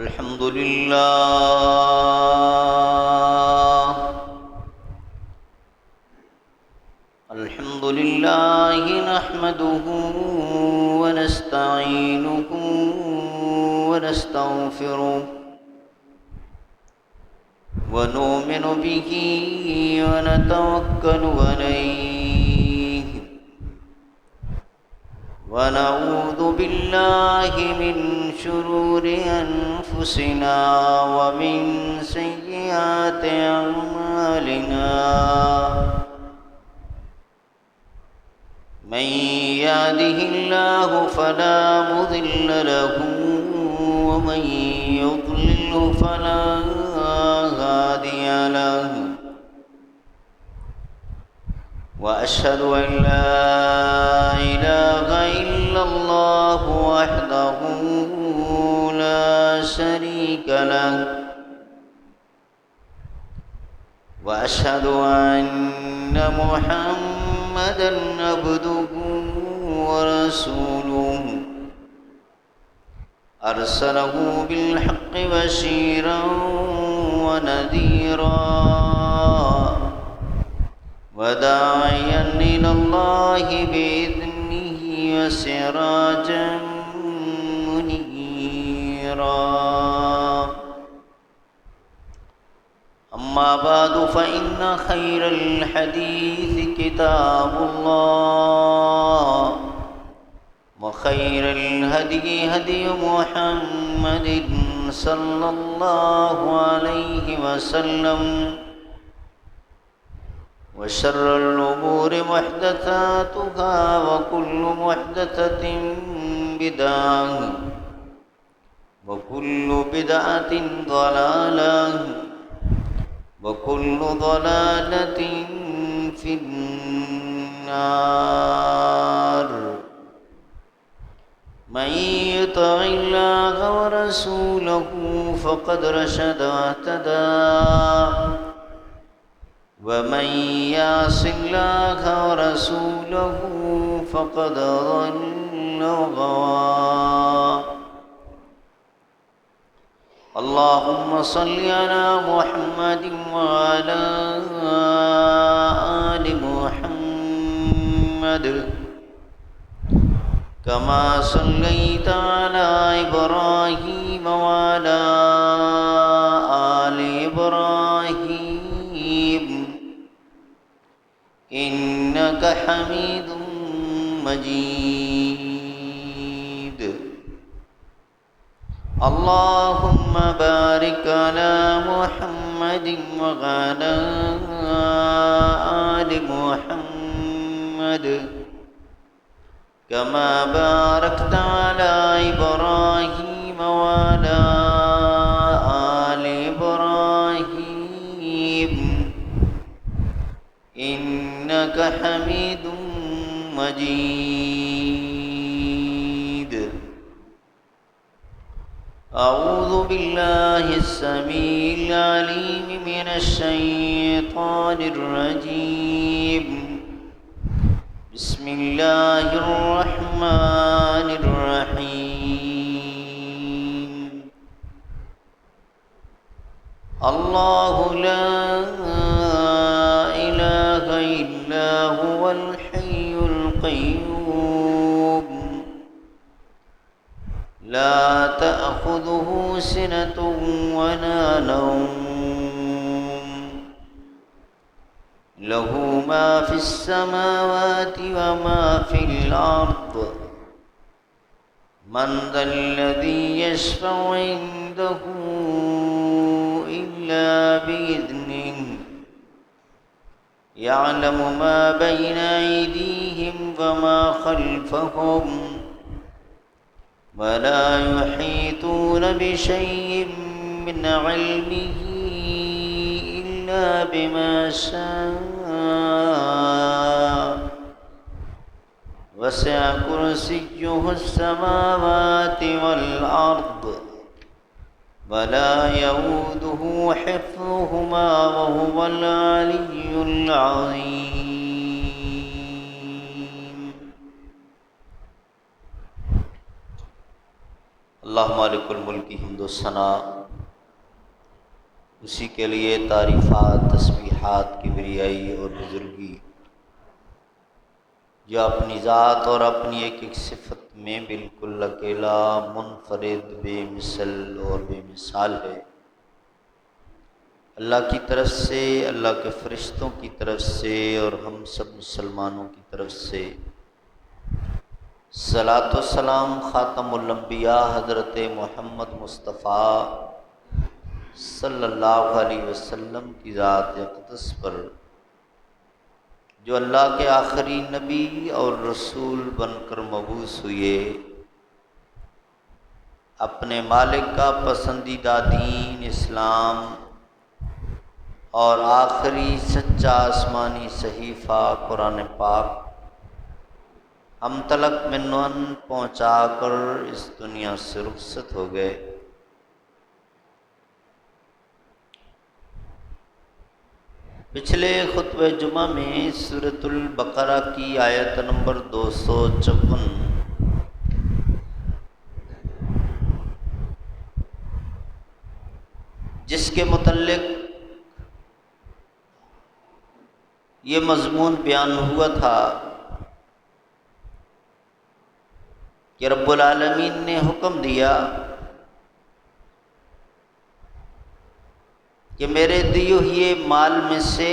الحمد لله. الحمد لله نحمده ونستعينه ونستغفره ونؤمن به ونتوكل عليه ونعوذ بالله من شرور أنفسنا ومن سيئات أعمالنا. من يهده الله فلا مضل له ومن يضلل فلا هادي له. وأشهد أن لا إله إلا الله وحده لا شريك له. وأشهد أن محمدًا عبده ورسوله أرسله بالحق بشيرًا ونذيرًا وداعيًا إلى الله بإذنه وسراجًا منيرًا. أما بعد فإن خير الحديث كتاب الله وخير الهدي هدي محمد صلى الله عليه وسلم وشر الأمور محدثاتها وكل محدثة بدعة وكل بدعة ضلالة وكل ضلالة في النار. من يطع الله ورسوله فقد رشد واهتدى ومن يعص الله ورسوله فقد ضل وغوى. اللهم صل على محمد وعلى آل محمد كما صليت على إبراهيم وعلى آل إبراهيم إنك حميد مجيد. اللهم بارك على محمد وعلى آل محمد كما باركت على إبراهيم وعلى آل إبراهيم إنك حميد مجيد. أعوذ بالله السميع العليم من الشيطان الرجيم. بسم الله الرحمن الرحيم. الله لا إله إلا هو الحي القيوم لا تأخذه سنة ولا نوم له ما في السماوات وما في الأرض. من ذا الذي يشفع عنده إلا بإذنه يعلم ما بين أيديهم وما خلفهم ولا يحيطون بشيء من علمه إلا بما شاء وسع كرسيه السماوات والأرض ولا يؤوده حفظهما وهو العلي العظيم. اللہ مالک الملک کی حمد و ثنا، اسی کے لیے تعریفات، تسبیحات، کبریائی اور بزرگی، جو اپنی ذات اور اپنی ایک ایک صفت میں بالکل اکیلا، منفرد، بے مثل اور بے مثال ہے۔ اللہ کی طرف سے، اللہ کے فرشتوں کی طرف سے اور ہم سب مسلمانوں کی طرف سے صلاۃ و سلام خاتم الانبیاء حضرت محمد مصطفیٰ صلی اللہ علیہ وسلم کی ذات اقدس پر، جو اللہ کے آخری نبی اور رسول بن کر مبعوث ہوئے، اپنے مالک کا پسندیدہ دین اسلام اور آخری سچا آسمانی صحیفہ قرآن پاک ہم تلک منن پہنچا کر اس دنیا سے رخصت ہو گئے۔ پچھلے خطبہ جمعہ میں سورۃ البقرہ کی آیت نمبر 254 جس کے متعلق یہ مضمون بیان ہوا تھا کہ رب العالمین نے حکم دیا کہ میرے دیے ہوئے مال میں سے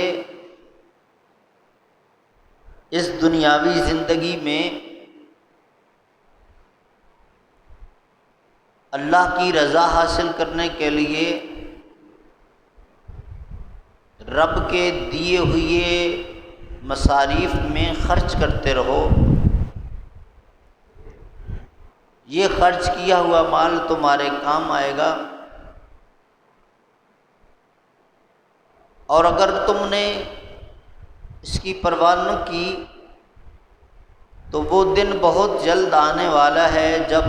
اس دنیاوی زندگی میں اللہ کی رضا حاصل کرنے کے لیے رب کے دیے ہوئے مصاریف میں خرچ کرتے رہو۔ یہ خرچ کیا ہوا مال تمہارے کام آئے گا، اور اگر تم نے اس کی پرواہ نہ کی تو وہ دن بہت جلد آنے والا ہے جب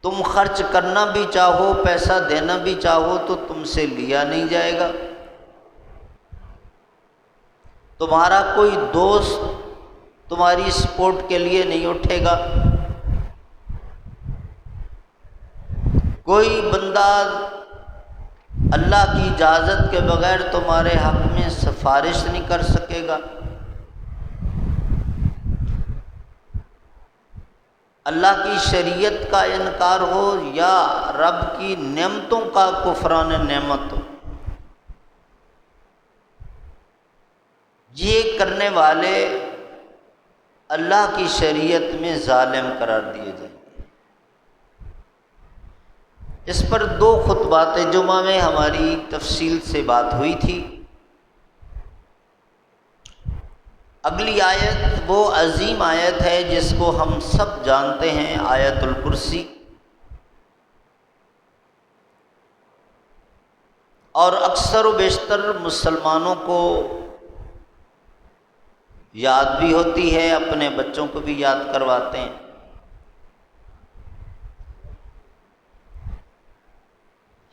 تم خرچ کرنا بھی چاہو، پیسہ دینا بھی چاہو تو تم سے لیا نہیں جائے گا۔ تمہارا کوئی دوست تمہاری سپورٹ کے لیے نہیں اٹھے گا، کوئی بندہ اللہ کی اجازت کے بغیر تمہارے حق میں سفارش نہیں کر سکے گا۔ اللہ کی شریعت کا انکار ہو یا رب کی نعمتوں کا کفران نعمت ہو، یہ کرنے والے اللہ کی شریعت میں ظالم قرار دیے جائیں گے۔ اس پر 2 خطبات جمعہ میں ہماری تفصیل سے بات ہوئی تھی۔ اگلی آیت وہ عظیم آیت ہے جس کو ہم سب جانتے ہیں، آیت الکرسی، اور اکثر و بیشتر مسلمانوں کو یاد بھی ہوتی ہے، اپنے بچوں کو بھی یاد کرواتے ہیں۔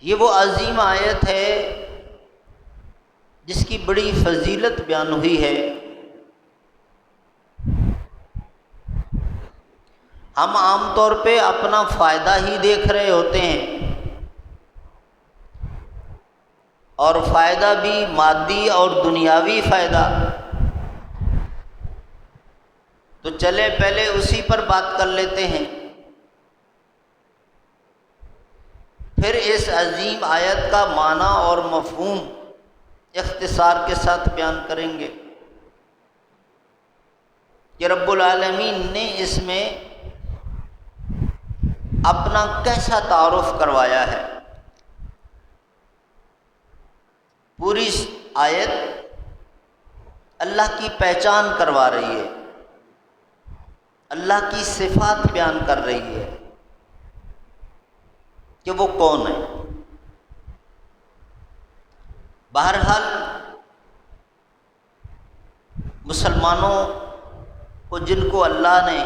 یہ وہ عظیم آیت ہے جس کی بڑی فضیلت بیان ہوئی ہے۔ ہم عام طور پہ اپنا فائدہ ہی دیکھ رہے ہوتے ہیں، اور فائدہ بھی مادی اور دنیاوی فائدہ، تو چلے پہلے اسی پر بات کر لیتے ہیں، پھر اس عظیم آیت کا معنی اور مفہوم اختصار کے ساتھ بیان کریں گے کہ رب العالمین نے اس میں اپنا کیسا تعارف کروایا ہے۔ پوری آیت اللہ کی پہچان کروا رہی ہے، اللہ کی صفات بیان کر رہی ہے کہ وہ کون ہے۔ بہرحال مسلمانوں کو، جن کو اللہ نے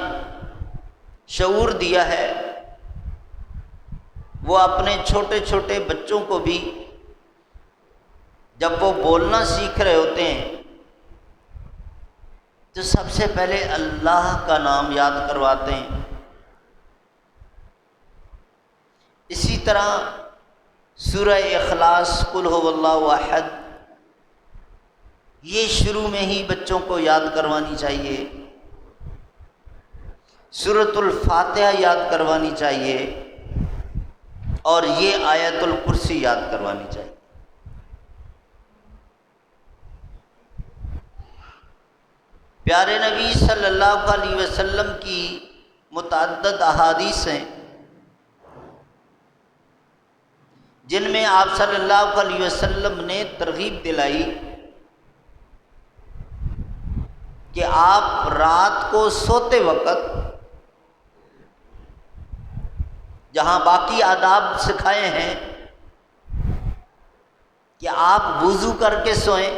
شعور دیا ہے، وہ اپنے چھوٹے چھوٹے بچوں کو بھی جب وہ بولنا سیکھ رہے ہوتے ہیں تو سب سے پہلے اللہ کا نام یاد کرواتے ہیں۔ اسی طرح سورہ اخلاص قل هو اللہ احد، یہ شروع میں ہی بچوں کو یاد کروانی چاہیے۔ سورۃ الفاتحہ یاد کروانی چاہیے، اور یہ آیت الکرسی یاد کروانی چاہیے۔ پیارے نبی صلی اللہ علیہ وسلم کی متعدد احادیث ہیں جن میں آپ صلی اللہ علیہ وسلم نے ترغیب دلائی کہ آپ رات کو سوتے وقت جہاں باقی آداب سکھائے ہیں کہ آپ وضو کر کے سوئیں،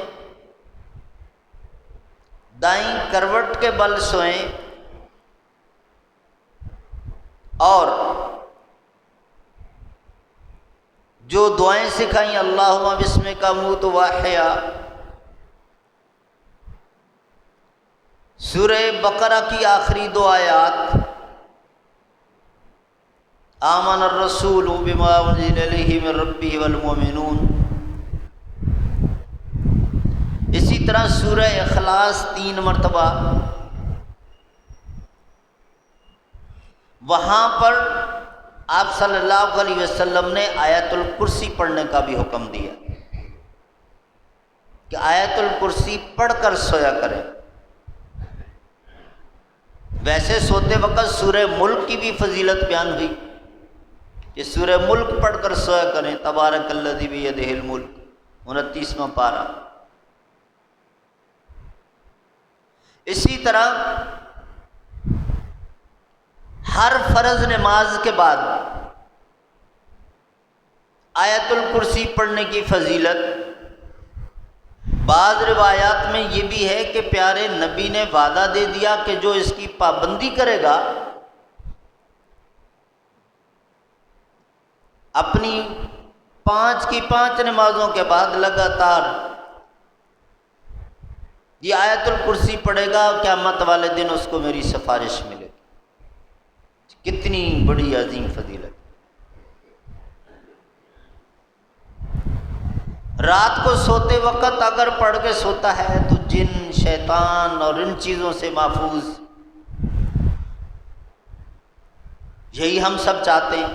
دائیں کروٹ کے بل سوئیں، اور جو دعائیں سکھائیں اللہم بسمک اموت واحیا، سورہ بقرہ کی آخری دو آیات آمن الرسول بما انزل الیہ من ربہ والمؤمنون، اسی طرح سورہ اخلاص 3 مرتبہ، وہاں پر آپ صلی اللہ علیہ وسلم نے آیت الکرسی پڑھنے کا بھی حکم دیا کہ آیت الکرسی پڑھ کر سویا کریں۔ ویسے سوتے وقت سورہ ملک کی بھی فضیلت بیان ہوئی کہ سورہ ملک پڑھ کر سویا کریں، تبارک الذی بیدہ الملک، 29واں پارہ۔ اسی طرح ہر فرض نماز کے بعد آیت الکرسی پڑھنے کی فضیلت، بعض روایات میں یہ بھی ہے کہ پیارے نبی نے وعدہ دے دیا کہ جو اس کی پابندی کرے گا اپنی 5 کی 5 نمازوں کے بعد لگاتار یہ آیت الکرسی پڑھے گا، قیامت والے دن اس کو میری سفارش ملے گی۔ کتنی بڑی عظیم فضیلت۔ رات کو سوتے وقت اگر پڑھ کے سوتا ہے تو جن، شیطان اور ان چیزوں سے محفوظ، یہی ہم سب چاہتے ہیں۔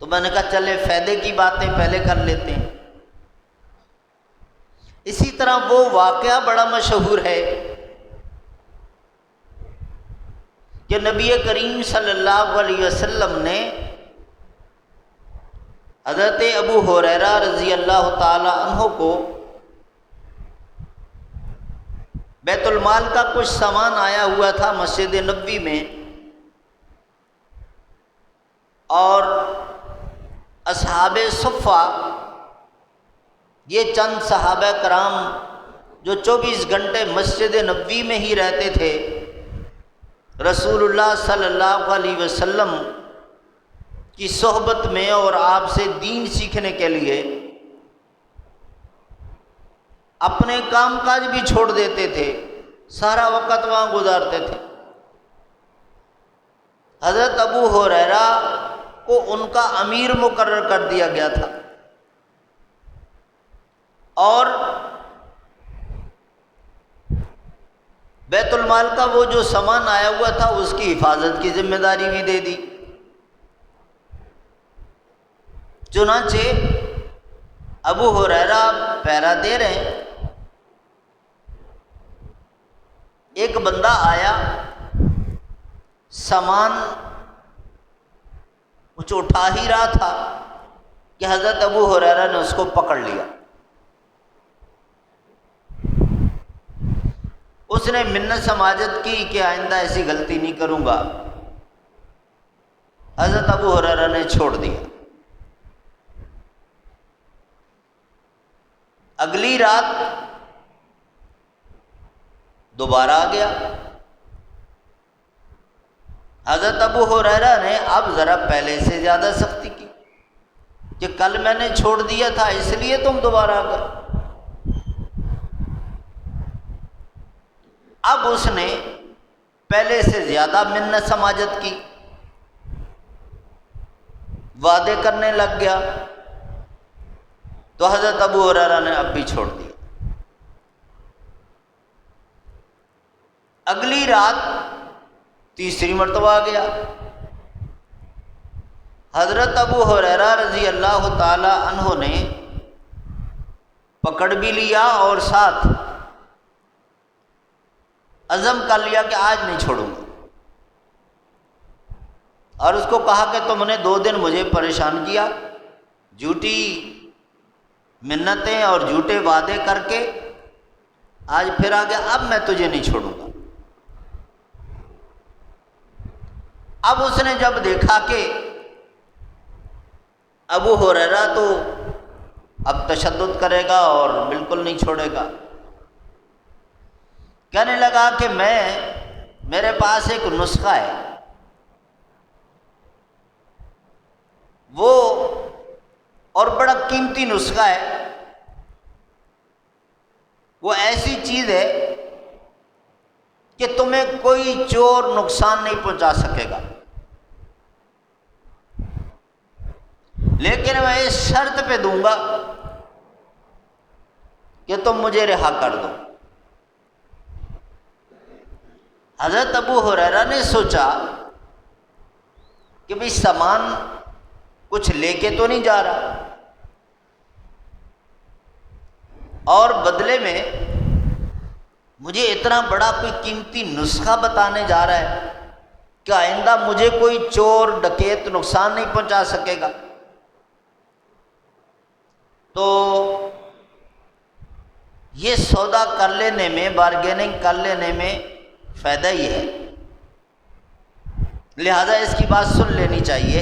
تو میں نے کہا چلے فائدے کی باتیں پہلے کر لیتے ہیں۔ اسی طرح وہ واقعہ بڑا مشہور ہے کہ نبی کریم صلی اللہ علیہ وسلم نے حضرت ابو ہریرہ رضی اللہ تعالی عنہ کو بیت المال کا کچھ سامان آیا ہوا تھا مسجد نبوی میں، اور اصحاب صفہ، یہ چند صحابہ کرام جو 24 گھنٹے مسجد نبوی میں ہی رہتے تھے، رسول اللہ صلی اللہ علیہ وسلم کی صحبت میں اور آپ سے دین سیکھنے کے لیے اپنے کام کاج بھی چھوڑ دیتے تھے، سارا وقت وہاں گزارتے تھے۔ حضرت ابو ہریرہ کو ان کا امیر مقرر کر دیا گیا تھا، اور بیت المال کا وہ جو سامان آیا ہوا تھا اس کی حفاظت کی ذمہ داری بھی دے دی۔ چنانچہ ابو ہریرہ پہرا دے رہے ہیں، ایک بندہ آیا، سامان کچھ اٹھا ہی رہا تھا کہ حضرت ابو ہریرہ نے اس کو پکڑ لیا۔ اس نے منت سماجت کی کہ آئندہ ایسی غلطی نہیں کروں گا، حضرت ابو ہریرہ نے چھوڑ دیا۔ اگلی رات دوبارہ آ گیا، حضرت ابو ہریرہ نے اب ذرا پہلے سے زیادہ سختی کی کہ کل میں نے چھوڑ دیا تھا اس لیے تم دوبارہ آ گئے۔ اب اس نے پہلے سے زیادہ منت سماجت کی، وعدے کرنے لگ گیا، تو حضرت ابو ہریرہ نے اب بھی چھوڑ دیا۔ اگلی رات تیسری مرتبہ گیا، حضرت ابو ہریرہ رضی اللہ تعالی عنہ نے پکڑ بھی لیا اور ساتھ عزم کر لیا کہ آج نہیں چھوڑوں گا، اور اس کو کہا کہ تم نے 2 دن مجھے پریشان کیا، جھوٹی منتیں اور جھوٹے وعدے کر کے، آج پھر آ گیا، اب میں تجھے نہیں چھوڑوں گا۔ اب اس نے جب دیکھا کہ ابو ہریرہ تو اب تشدد کرے گا اور بالکل نہیں چھوڑے گا، کہنے لگا کہ میرے پاس ایک نسخہ ہے، وہ اور بڑا قیمتی نسخہ ہے، وہ ایسی چیز ہے کہ تمہیں کوئی چور نقصان نہیں پہنچا سکے گا، لیکن میں اس شرط پہ دوں گا کہ تم مجھے رہا کر دو۔ حضرت ابو ہریرہ نے سوچا کہ بھئی سامان کچھ لے کے تو نہیں جا رہا، اور بدلے میں مجھے اتنا بڑا کوئی قیمتی نسخہ بتانے جا رہا ہے کہ آئندہ مجھے کوئی چور ڈکیت نقصان نہیں پہنچا سکے گا، تو یہ سودا کر لینے میں، بارگیننگ کر لینے میں فائدہ ہی ہے، لہذا اس کی بات سن لینی چاہیے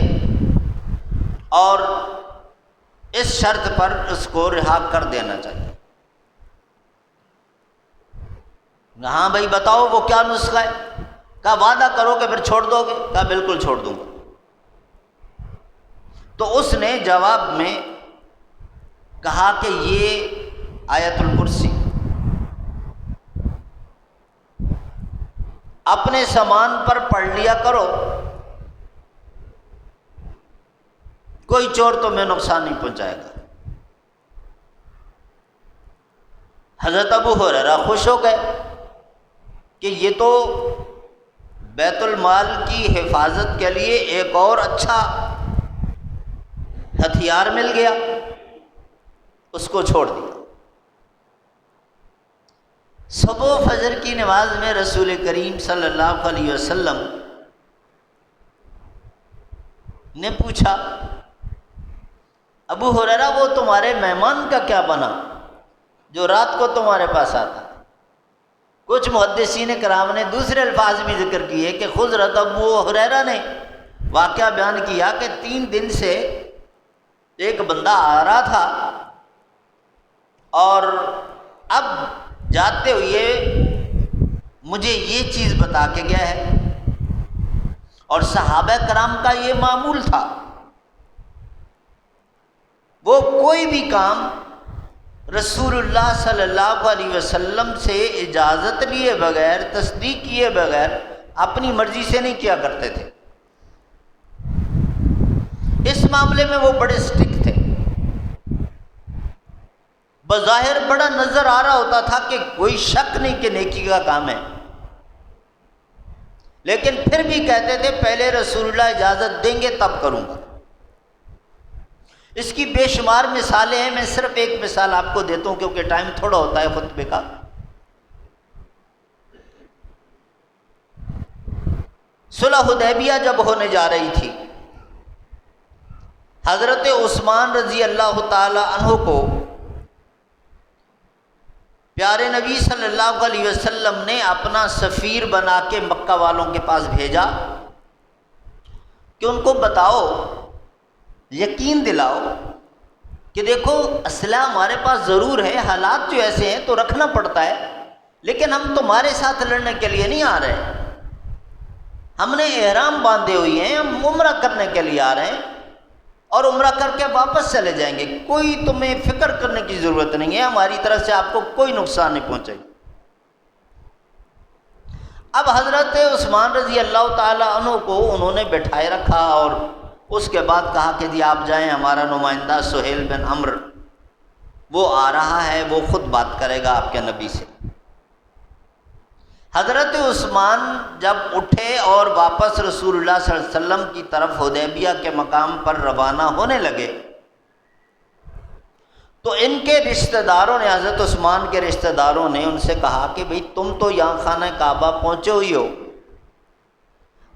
اور اس شرط پر اس کو رہا کر دینا چاہیے۔ ہاں بھائی بتاؤ وہ کیا نسخہ ہے؟ کہا وعدہ کرو کہ پھر چھوڑ دو گے؟ کہا بالکل چھوڑ دوں گا۔ تو اس نے جواب میں کہا کہ یہ آیت الکرسی، اپنے سامان پر پڑھ لیا کرو، کوئی چور تمہیں نقصان نہیں پہنچائے گا۔ حضرت ابو ہریرہ خوش ہو گئے کہ یہ تو بیت المال کی حفاظت کے لیے ایک اور اچھا ہتھیار مل گیا، اس کو چھوڑ دیا۔ صبح و فجر کی نماز میں رسول کریم صلی اللہ علیہ وسلم نے پوچھا ابو ہریرہ وہ تمہارے مہمان کا کیا بنا جو رات کو تمہارے پاس آتا؟ کچھ محدثین کرام نے دوسرے الفاظ بھی ذکر کیے کہ حضرت ابو ہریرہ نے واقعہ بیان کیا کہ 3 دن سے ایک بندہ آ رہا تھا اور اب جاتے ہوئے مجھے یہ چیز بتا کے گیا ہے، اور صحابہ کرام کا یہ معمول تھا، وہ کوئی بھی کام رسول اللہ صلی اللہ علیہ وسلم سے اجازت لیے بغیر، تصدیق کیے بغیر اپنی مرضی سے نہیں کیا کرتے تھے۔ اس معاملے میں وہ بڑے سٹرکٹ تھے، بظاہر بڑا نظر آ رہا ہوتا تھا کہ کوئی شک نہیں کہ نیکی کا کام ہے، لیکن پھر بھی کہتے تھے پہلے رسول اللہ اجازت دیں گے تب کروں گا۔ اس کی بے شمار مثالیں ہیں، میں صرف ایک مثال آپ کو دیتا ہوں کیونکہ ٹائم تھوڑا ہوتا ہے خطبے کا۔ صلح حدیبیہ جب ہونے جا رہی تھی، حضرت عثمان رضی اللہ تعالی عنہ کو پیارے نبی صلی اللہ علیہ وسلم نے اپنا سفیر بنا کے مکہ والوں کے پاس بھیجا کہ ان کو بتاؤ، یقین دلاؤ کہ دیکھو اسلحہ ہمارے پاس ضرور ہے، حالات جو ایسے ہیں تو رکھنا پڑتا ہے، لیکن ہم تمہارے ساتھ لڑنے کے لیے نہیں آ رہے، ہم نے احرام باندھے ہوئے ہیں، ہم عمرہ کرنے کے لیے آ رہے ہیں اور عمرہ کر کے واپس چلے جائیں گے، کوئی تمہیں فکر کرنے کی ضرورت نہیں ہے، ہماری طرف سے آپ کو کوئی نقصان نہیں پہنچے گا۔ اب حضرت عثمان رضی اللہ تعالیٰ عنہ کو انہوں نے بٹھائے رکھا اور اس کے بعد کہا کہ جی آپ جائیں، ہمارا نمائندہ سہیل بن عمرو وہ آ رہا ہے، وہ خود بات کرے گا آپ کے نبی سے۔ حضرت عثمان جب اٹھے اور واپس رسول اللہ صلی اللہ علیہ وسلم کی طرف حدیبیہ کے مقام پر روانہ ہونے لگے تو ان کے رشتہ داروں نے، حضرت عثمان کے رشتہ داروں نے ان سے کہا کہ بھئی تم تو یہاں خانہ کعبہ پہنچے ہوئی ہو،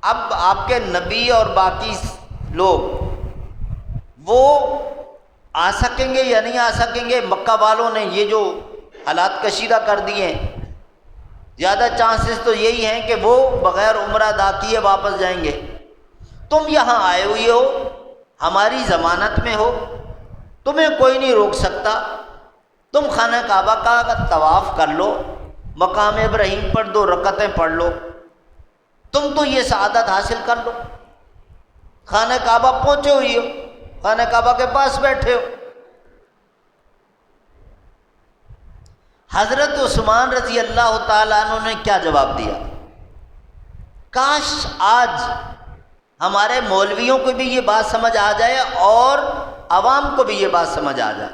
اب آپ کے نبی اور باقی لوگ وہ آ سکیں گے یا نہیں آ سکیں گے؟ مکہ والوں نے یہ جو حالات کشیدہ کر دیے ہیں، زیادہ چانسز تو یہی ہیں کہ وہ بغیر عمرہ ادا کیے واپس جائیں گے۔ تم یہاں آئے ہوئے ہو، ہماری ضمانت میں ہو، تمہیں کوئی نہیں روک سکتا، تم خانہ کعبہ کا طواف کر لو، مقام ابراہیم پر 2 رکعتیں پڑھ لو، تم تو یہ سعادت حاصل کر لو، خانہ کعبہ پہنچے ہوئی ہو، خانہ کعبہ کے پاس بیٹھے ہو۔ حضرت عثمان رضی اللہ تعالیٰ عنہ نے کیا جواب دیا؟ کاش آج ہمارے مولویوں کو بھی یہ بات سمجھ آ جائے اور عوام کو بھی یہ بات سمجھ آ جائے۔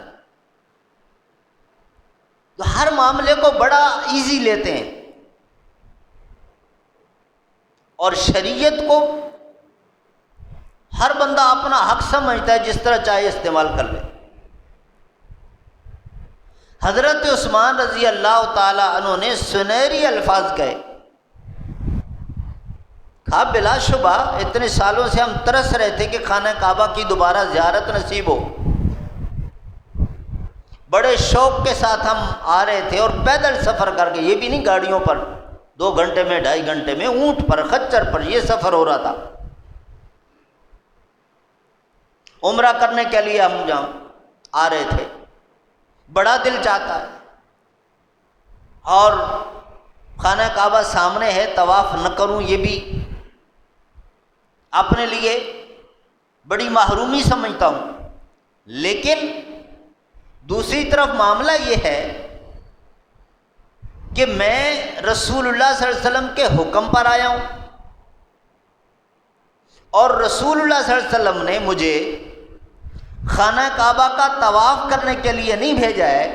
تو ہر معاملے کو بڑا ایزی لیتے ہیں اور شریعت کو ہر بندہ اپنا حق سمجھتا ہے، جس طرح چاہے استعمال کر لے۔ حضرت عثمان رضی اللہ تعالیٰ عنہ نے سنہری الفاظ کہے، کہا بلا شبہ اتنے سالوں سے ہم ترس رہے تھے کہ خانہ کعبہ کی دوبارہ زیارت نصیب ہو، بڑے شوق کے ساتھ ہم آ رہے تھے اور پیدل سفر کر کے، یہ بھی نہیں گاڑیوں پر 2 گھنٹے میں 2.5 گھنٹے میں، اونٹ پر خچر پر یہ سفر ہو رہا تھا۔ عمرہ کرنے کے لیے ہم جہاں آ رہے تھے، بڑا دل چاہتا ہے اور خانہ کعبہ سامنے ہے، طواف نہ کروں یہ بھی اپنے لیے بڑی محرومی سمجھتا ہوں۔ لیکن دوسری طرف معاملہ یہ ہے کہ میں رسول اللہ صلی اللہ علیہ وسلم کے حکم پر آیا ہوں اور رسول اللہ صلی اللہ علیہ وسلم نے مجھے خانہ کعبہ کا طواف کرنے کے لیے نہیں بھیجا ہے،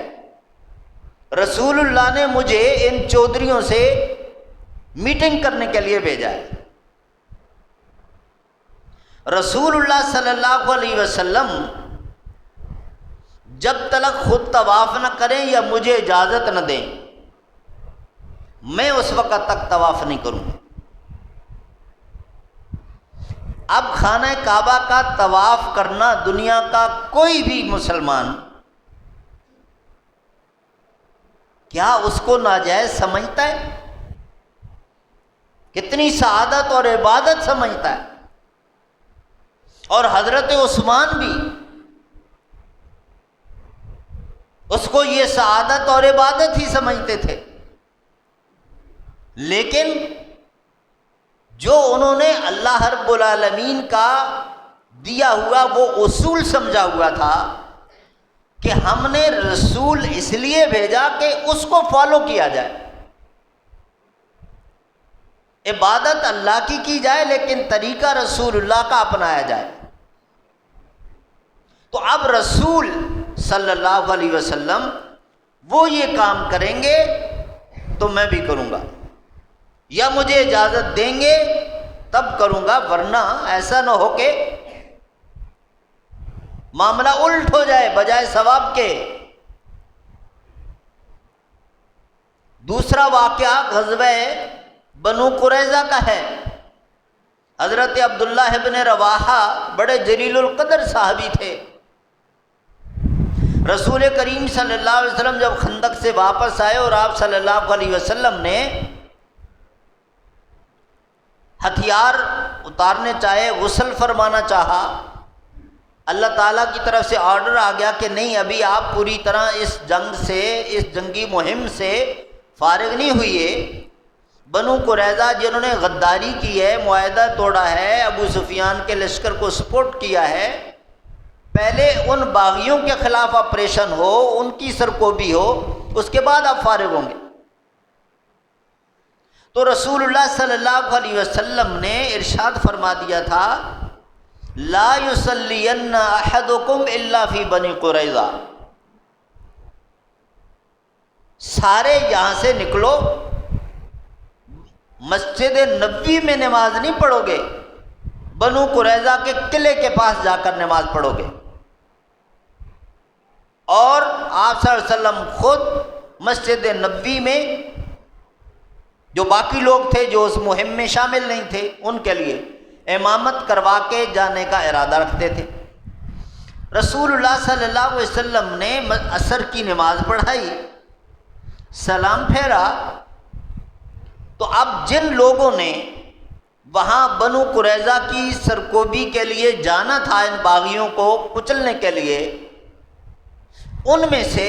رسول اللہ نے مجھے ان چودھریوں سے میٹنگ کرنے کے لیے بھیجا ہے۔ رسول اللہ صلی اللہ علیہ وسلم جب تک خود طواف نہ کریں یا مجھے اجازت نہ دیں، میں اس وقت تک طواف نہیں کروں۔ اب خانہ کعبہ کا طواف کرنا دنیا کا کوئی بھی مسلمان کیا اس کو ناجائز سمجھتا ہے؟ کتنی سعادت اور عبادت سمجھتا ہے۔ اور حضرت عثمان بھی اس کو یہ سعادت اور عبادت ہی سمجھتے تھے، لیکن جو انہوں نے اللہ رب العالمین کا دیا ہوا وہ اصول سمجھا ہوا تھا کہ ہم نے رسول اس لیے بھیجا کہ اس کو فالو کیا جائے، عبادت اللہ کی جائے لیکن طریقہ رسول اللہ کا اپنایا جائے۔ تو اب رسول صلی اللہ علیہ وسلم وہ یہ کام کریں گے تو میں بھی کروں گا، یا مجھے اجازت دیں گے تب کروں گا، ورنہ ایسا نہ ہو کہ معاملہ الٹ ہو جائے بجائے ثواب کے۔ دوسرا واقعہ غزوہ بنو قریظہ کا ہے۔ حضرت عبداللہ ابن رواحہ بڑے جلیل القدر صحابی تھے۔ رسول کریم صلی اللہ علیہ وسلم جب خندق سے واپس آئے اور آپ صلی اللہ علیہ وسلم نے ہتھیار اتارنے چاہے، غسل فرمانا چاہا، اللہ تعالیٰ کی طرف سے آرڈر آ گیا کہ نہیں، ابھی آپ پوری طرح اس جنگ سے، اس جنگی مہم سے فارغ نہیں ہوئے۔ بنو قریظہ جنہوں نے غداری کی ہے، معاہدہ توڑا ہے، ابو سفیان کے لشکر کو سپورٹ کیا ہے، پہلے ان باغیوں کے خلاف آپریشن ہو، ان کی سرکوبی ہو، اس کے بعد آپ فارغ ہوں گے۔ تو رسول اللہ صلی اللہ علیہ وسلم نے ارشاد فرما دیا تھا لا یصلین احدکم الا فی بنی قریظہ، سارے یہاں سے نکلو، مسجد نبوی میں نماز نہیں پڑھو گے، بنو قریظہ کے قلعے کے پاس جا کر نماز پڑھو گے۔ اور آپ صلی اللہ علیہ وسلم خود مسجد نبوی میں جو باقی لوگ تھے جو اس مہم میں شامل نہیں تھے ان کے لیے امامت کروا کے جانے کا ارادہ رکھتے تھے۔ رسول اللہ صلی اللہ علیہ وسلم نے عصر کی نماز پڑھائی، سلام پھیرا، تو اب جن لوگوں نے وہاں بنو قریظہ کی سرکوبی کے لیے جانا تھا، ان باغیوں کو کچلنے کے لیے، ان میں سے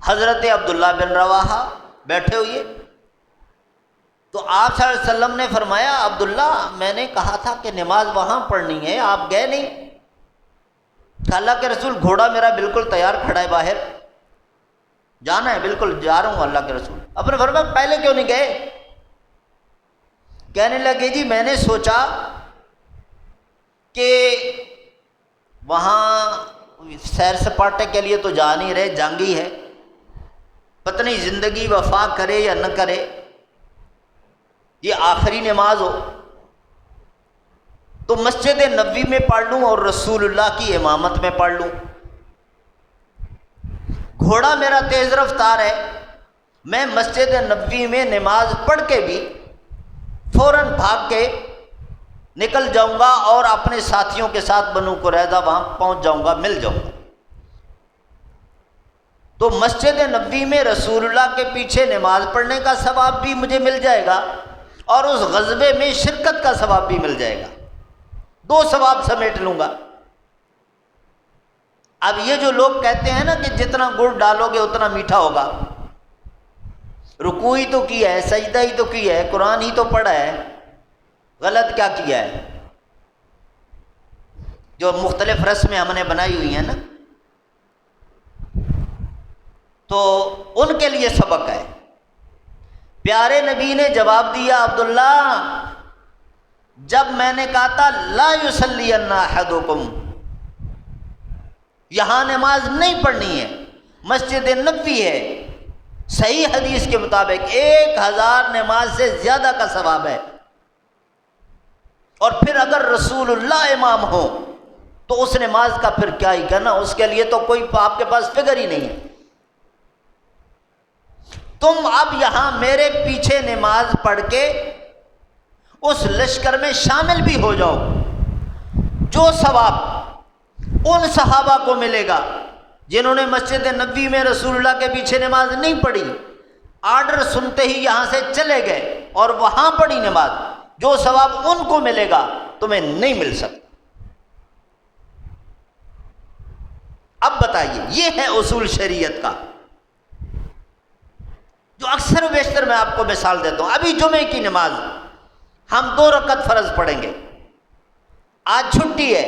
حضرت عبداللہ بن رواحہ بیٹھے ہوئے۔ تو آپ صلی اللہ علیہ وسلم نے فرمایا عبداللہ میں نے کہا تھا کہ نماز وہاں پڑھنی ہے، آپ گئے نہیں؟ کہ اللہ کے رسول گھوڑا میرا بالکل تیار کھڑا ہے، باہر جانا ہے، بالکل جا رہا ہوں اللہ کے رسول۔ اب نے فرمایا پہلے کیوں نہیں گئے؟ کہنے لگے جی میں نے سوچا کہ وہاں سیر سپاٹے کے لیے تو جا نہیں رہے، جنگی ہے، پتہ نہیں زندگی وفا کرے یا نہ کرے، یہ آخری نماز ہو تو مسجد نبوی میں پڑھ لوں اور رسول اللہ کی امامت میں پڑھ لوں۔ گھوڑا میرا تیز رفتار ہے، میں مسجد نبوی میں نماز پڑھ کے بھی فوراً بھاگ کے نکل جاؤں گا اور اپنے ساتھیوں کے ساتھ بنو قریظہ وہاں پہنچ جاؤں گا، مل جاؤں گا۔ تو مسجد نبوی میں رسول اللہ کے پیچھے نماز پڑھنے کا ثواب بھی مجھے مل جائے گا اور اس غزوے میں شرکت کا ثواب بھی مل جائے گا، دو ثواب سمیٹ لوں گا۔ اب یہ جو لوگ کہتے ہیں نا کہ جتنا گڑ ڈالو گے اتنا میٹھا ہوگا، رکوع ہی تو کیا ہے، سجدہ ہی تو کیا ہے، قرآن ہی تو پڑھا ہے، غلط کیا کیا ہے؟ جو مختلف رسمیں ہم نے بنائی ہوئی ہیں نا، تو ان کے لیے سبق ہے۔ پیارے نبی نے جواب دیا عبداللہ جب میں نے کہا تھا لا یصلین احدکم، یہاں نماز نہیں پڑھنی ہے، مسجد نبوی ہے، صحیح حدیث کے مطابق 1000 نماز سے زیادہ کا ثواب ہے، اور پھر اگر رسول اللہ امام ہو تو اس نماز کا پھر کیا ہی کہنا، اس کے لیے تو کوئی آپ کے پاس فگر ہی نہیں ہے۔ تم اب یہاں میرے پیچھے نماز پڑھ کے اس لشکر میں شامل بھی ہو جاؤ، جو ثواب ان صحابہ کو ملے گا جنہوں نے مسجد نبوی میں رسول اللہ کے پیچھے نماز نہیں پڑھی، آرڈر سنتے ہی یہاں سے چلے گئے اور وہاں پڑھی نماز، جو ثواب ان کو ملے گا تمہیں نہیں مل سکتا۔ اب بتائیے، یہ ہے اصول شریعت کا، جو اکثر و بیشتر میں آپ کو مثال دیتا ہوں۔ ابھی جمعے کی نماز ہم 2 رکعت فرض پڑھیں گے، آج چھٹی ہے،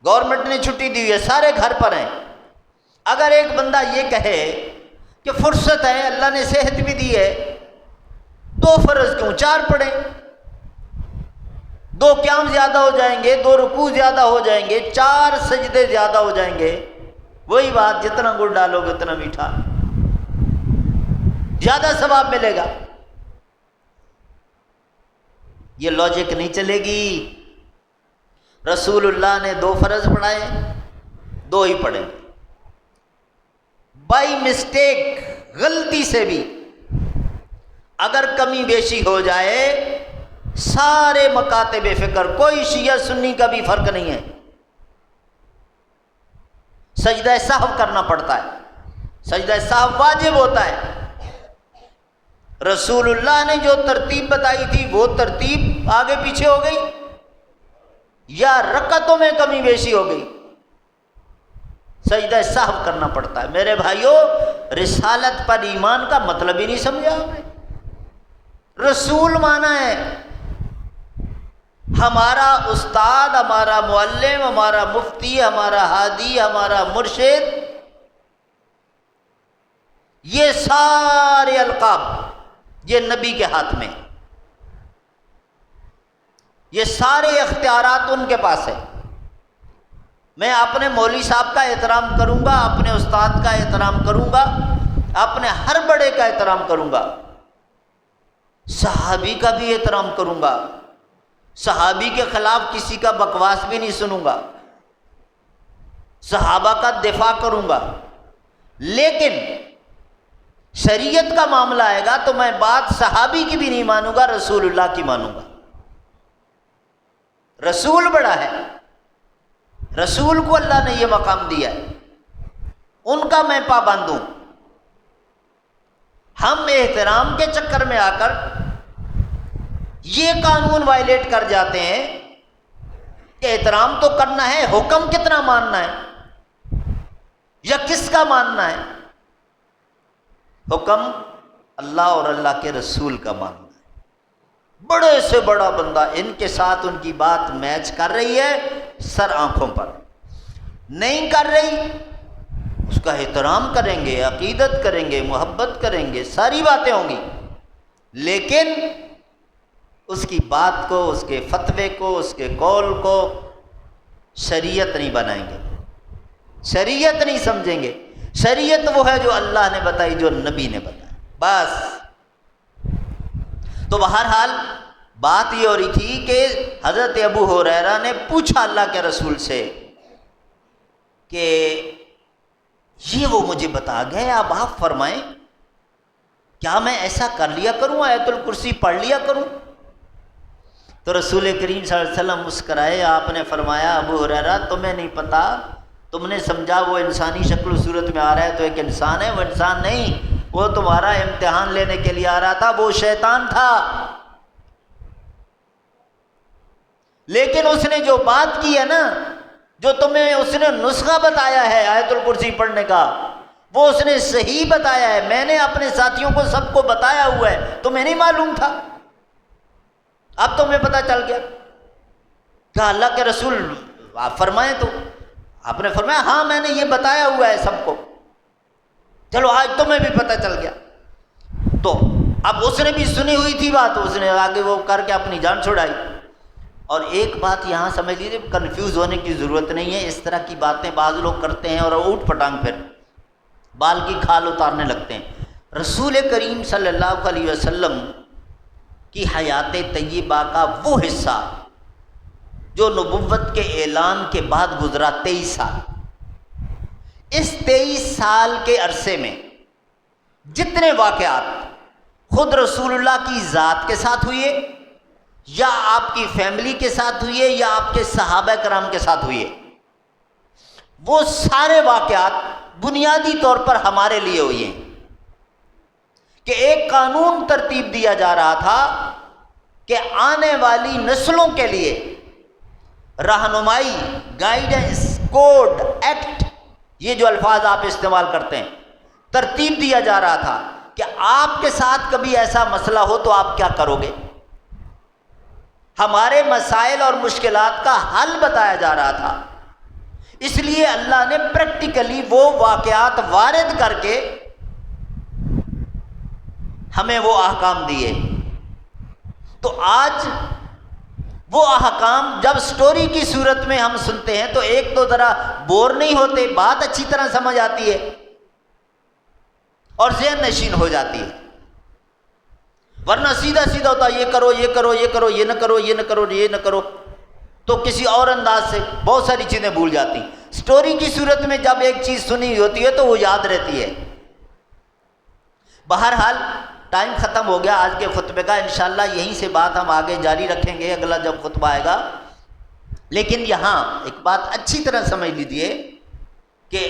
گورنمنٹ نے چھٹی دی ہوئی ہے، سارے گھر پر ہیں۔ اگر ایک بندہ یہ کہے کہ فرصت ہے، اللہ نے صحت بھی دی ہے، 2 فرض کیوں 4 پڑھیں، 2 قیام زیادہ ہو جائیں گے، 2 رکوع زیادہ ہو جائیں گے، 4 سجدے زیادہ ہو جائیں گے، وہی بات جتنا گڑ ڈالو گے اتنا میٹھا، زیادہ ثواب ملے گا۔ یہ لاجک نہیں چلے گی۔ رسول اللہ نے 2 فرض پڑھائے، 2 ہی پڑھیں، بائی مسٹیک، غلطی سے بھی اگر کمی بیشی ہو جائے، سارے مکاتب فکر، کوئی شیعہ سنی کا بھی فرق نہیں ہے، سجدہ سہو کرنا پڑتا ہے، سجدہ سہو واجب ہوتا ہے۔ رسول اللہ نے جو ترتیب بتائی تھی وہ ترتیب آگے پیچھے ہو گئی یا رکعتوں میں کمی بیشی ہو گئی، سجدہ سہو کرنا پڑتا ہے۔ میرے بھائیوں، رسالت پر ایمان کا مطلب ہی نہیں سمجھا آپ نے۔ رسول مانا ہے ہمارا استاد، ہمارا معلم، ہمارا مفتی، ہمارا ہادی، ہمارا مرشد، یہ سارے القاب یہ نبی کے ہاتھ میں، یہ سارے اختیارات ان کے پاس ہے۔ میں اپنے مولوی صاحب کا احترام کروں گا، اپنے استاد کا احترام کروں گا، اپنے ہر بڑے کا احترام کروں گا، صحابی کا بھی احترام کروں گا، صحابی کے خلاف کسی کا بکواس بھی نہیں سنوں گا، صحابہ کا دفاع کروں گا، لیکن شریعت کا معاملہ آئے گا تو میں بات صحابی کی بھی نہیں مانوں گا، رسول اللہ کی مانوں گا۔ رسول بڑا ہے، رسول کو اللہ نے یہ مقام دیا ہے، ان کا میں پابند ہوں۔ ہم احترام کے چکر میں آ کر یہ قانون وائلیٹ کر جاتے ہیں کہ احترام تو کرنا ہے، حکم کتنا ماننا ہے یا کس کا ماننا ہے؟ حکم اللہ اور اللہ کے رسول کا ماننا ہے۔ بڑے سے بڑا بندہ ان کے ساتھ ان کی بات میچ کر رہی ہے سر آنکھوں پر، نہیں کر رہی اس کا احترام کریں گے، عقیدت کریں گے، محبت کریں گے، ساری باتیں ہوں گی، لیکن اس کی بات کو، اس کے فتوے کو، اس کے قول کو شریعت نہیں بنائیں گے، شریعت نہیں سمجھیں گے۔ شریعت وہ ہے جو اللہ نے بتائی، جو نبی نے بتائی، بس۔ تو بہرحال بات یہ ہو رہی تھی کہ حضرت ابو ہریرہ نے پوچھا اللہ کے رسول سے کہ یہ وہ مجھے بتا گئے، اب آپ فرمائیں کیا میں ایسا کر لیا کروں، آیت الکرسی پڑھ لیا کروں؟ تو رسول کریم صلی اللہ علیہ وسلم مسکرائے، آپ نے فرمایا ابو ہریرہ تمہیں نہیں پتا، تم نے سمجھا وہ انسانی شکل و صورت میں آ رہا ہے تو ایک انسان ہے، وہ انسان نہیں، وہ تمہارا امتحان لینے کے لیے آ رہا تھا، وہ شیطان تھا۔ لیکن اس نے جو بات کی ہے نا، جو تمہیں اس نے نسخہ بتایا ہے آیت الکرسی پڑھنے کا، وہ اس نے صحیح بتایا ہے، میں نے اپنے ساتھیوں کو سب کو بتایا ہوا ہے، تمہیں نہیں معلوم تھا، اب تمہیں پتہ چل گیا۔ کہا اللہ کے رسول آپ فرمائیں، تو آپ نے فرمایا ہاں میں نے یہ بتایا ہوا ہے سب کو، چلو آج تمہیں بھی پتہ چل گیا۔ تو اب اس نے بھی سنی ہوئی تھی بات، اس نے آگے وہ کر کے اپنی جان چھڑائی۔ اور ایک بات یہاں سمجھ لیجیے، کنفیوز ہونے کی ضرورت نہیں ہے، اس طرح کی باتیں بعض لوگ کرتے ہیں اور اوٹ پٹانگ پھر بال کی کھال اتارنے لگتے ہیں۔ رسول کریم صلی اللہ علیہ وسلم کی حیات طیبہ کا وہ حصہ جو نبوت کے اعلان کے بعد گزرا 23 سال، اس 23 سال کے عرصے میں جتنے واقعات خود رسول اللہ کی ذات کے ساتھ ہوئے، یا آپ کی فیملی کے ساتھ ہوئے، یا آپ کے صحابہ کرام کے ساتھ ہوئے، وہ سارے واقعات بنیادی طور پر ہمارے لیے ہوئے ہیں کہ ایک قانون ترتیب دیا جا رہا تھا کہ آنے والی نسلوں کے لیے رہنمائی، گائیڈنس، کوڈ، ایکٹ، یہ جو الفاظ آپ استعمال کرتے ہیں، ترتیب دیا جا رہا تھا کہ آپ کے ساتھ کبھی ایسا مسئلہ ہو تو آپ کیا کرو گے۔ ہمارے مسائل اور مشکلات کا حل بتایا جا رہا تھا، اس لیے اللہ نے پریکٹیکلی وہ واقعات وارد کر کے ہمیں وہ احکام دیے۔ تو آج وہ احکام جب سٹوری کی صورت میں ہم سنتے ہیں تو ایک تو ذرا بور نہیں ہوتے، بات اچھی طرح سمجھ آتی ہے اور ذہن نشین ہو جاتی ہے، ورنہ سیدھا سیدھا ہوتا یہ کرو یہ کرو یہ کرو، یہ نہ کرو یہ نہ کرو یہ نہ کرو، تو کسی اور انداز سے بہت ساری چیزیں بھول جاتی۔ سٹوری کی صورت میں جب ایک چیز سنی ہوتی ہے تو وہ یاد رہتی ہے۔ بہرحال ٹائم ختم ہو گیا آج کے خطبے کا، انشاءاللہ یہیں سے بات ہم آگے جاری رکھیں گے اگلا جب خطبہ آئے گا۔ لیکن یہاں ایک بات اچھی طرح سمجھ لیجیے کہ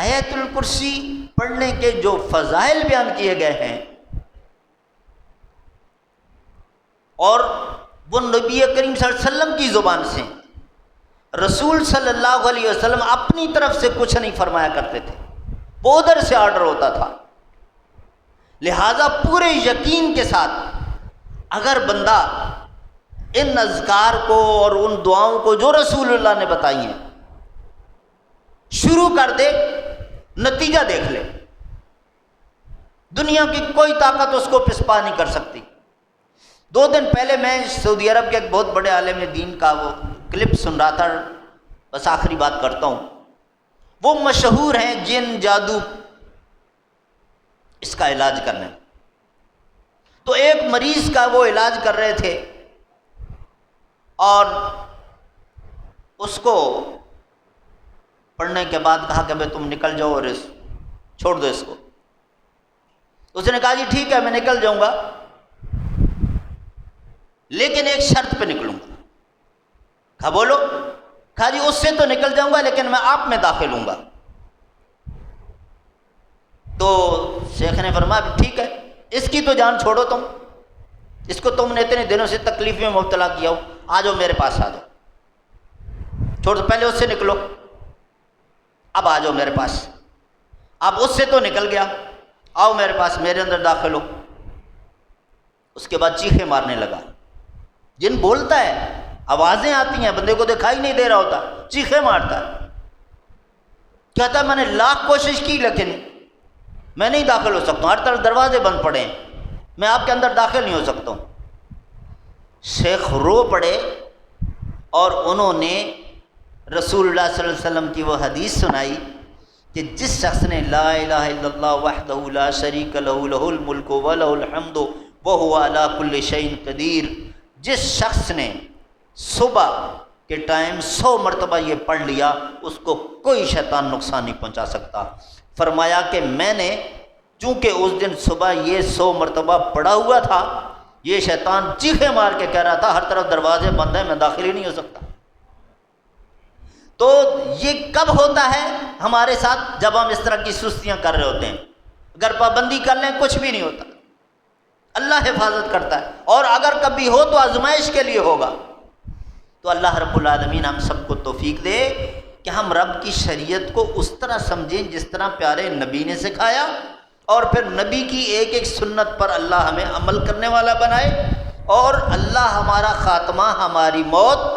آیت الکرسی پڑھنے کے جو فضائل بیان کیے گئے ہیں، اور وہ نبی کریم صلی اللہ علیہ وسلم کی زبان سے، رسول صلی اللہ علیہ وسلم اپنی طرف سے کچھ نہیں فرمایا کرتے تھے، وہ ادھر سے آرڈر ہوتا تھا۔ لہذا پورے یقین کے ساتھ اگر بندہ ان اذکار کو اور ان دعاؤں کو جو رسول اللہ نے بتائی ہیں شروع کر دے، نتیجہ دیکھ لے۔ دنیا کی کوئی طاقت اس کو پسپا نہیں کر سکتی۔ 2 دن پہلے میں سعودی عرب کے ایک بہت بڑے عالم دین کا وہ کلپ سن رہا تھا، بس آخری بات کرتا ہوں۔ وہ مشہور ہیں جن جادو اس کا علاج کرنے، تو ایک مریض کا وہ علاج کر رہے تھے اور اس کو پڑھنے کے بعد کہا کہ بھائی تم نکل جاؤ اور چھوڑ دو اس کو۔ اس نے کہا جی ٹھیک ہے میں نکل جاؤں گا، لیکن ایک شرط پہ نکلوں گا۔ کہا بولو؟ کہا جی اس سے تو نکل جاؤں گا لیکن میں آپ میں داخل ہوں گا۔ تو شیخ نے فرمایا ٹھیک ہے، اس کی تو جان چھوڑو، تم اس کو تم نے اتنے دنوں سے تکلیف میں مبتلا کیا ہو، آ جاؤ میرے پاس، آ جاؤ، چھوڑ دو، پہلے اس سے نکلو، اب آ جاؤ میرے پاس۔ اب اس سے تو نکل گیا، آؤ میرے پاس، میرے اندر داخل ہو۔ اس کے بعد چیخیں مارنے لگا۔ جن بولتا ہے، آوازیں آتی ہیں، بندے کو دکھائی نہیں دے رہا ہوتا، چیخیں مارتا ہے، کہتا ہے میں نے لاکھ کوشش کی لیکن میں نہیں داخل ہو سکتا ہوں، ہر طرف دروازے بند پڑے ہیں، میں آپ کے اندر داخل نہیں ہو سکتا ہوں۔ شیخ رو پڑے اور انہوں نے رسول اللہ صلی اللہ علیہ وسلم کی وہ حدیث سنائی کہ جس شخص نے لا الہ الا اللہ وحدہ لا شریک لہ لہ الملک ولہ الحمد وہو علی کل شیء قدیر، جس شخص نے صبح کے ٹائم 100 مرتبہ یہ پڑھ لیا اس کو کوئی شیطان نقصان نہیں پہنچا سکتا۔ فرمایا کہ میں نے چونکہ اس دن صبح یہ 100 مرتبہ پڑھا ہوا تھا، یہ شیطان چیخے مار کے کہہ رہا تھا ہر طرف دروازے بند ہیں، میں داخل ہی نہیں ہو سکتا۔ تو یہ کب ہوتا ہے ہمارے ساتھ؟ جب ہم اس طرح کی سستیاں کر رہے ہوتے ہیں۔ اگر پابندی کر لیں کچھ بھی نہیں ہوتا، اللہ حفاظت کرتا ہے، اور اگر کبھی ہو تو آزمائش کے لیے ہوگا۔ تو اللہ رب العالمین ہم سب کو توفیق دے کہ ہم رب کی شریعت کو اس طرح سمجھیں جس طرح پیارے نبی نے سکھایا، اور پھر نبی کی ایک ایک سنت پر اللہ ہمیں عمل کرنے والا بنائے، اور اللہ ہمارا خاتمہ، ہماری موت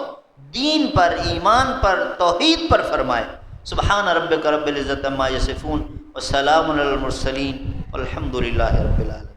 دین پر، ایمان پر، توحید پر فرمائے۔ سبحان ربک رب العزت عما یصفون وسلام علی المرسلین والحمد للہ رب العالمین۔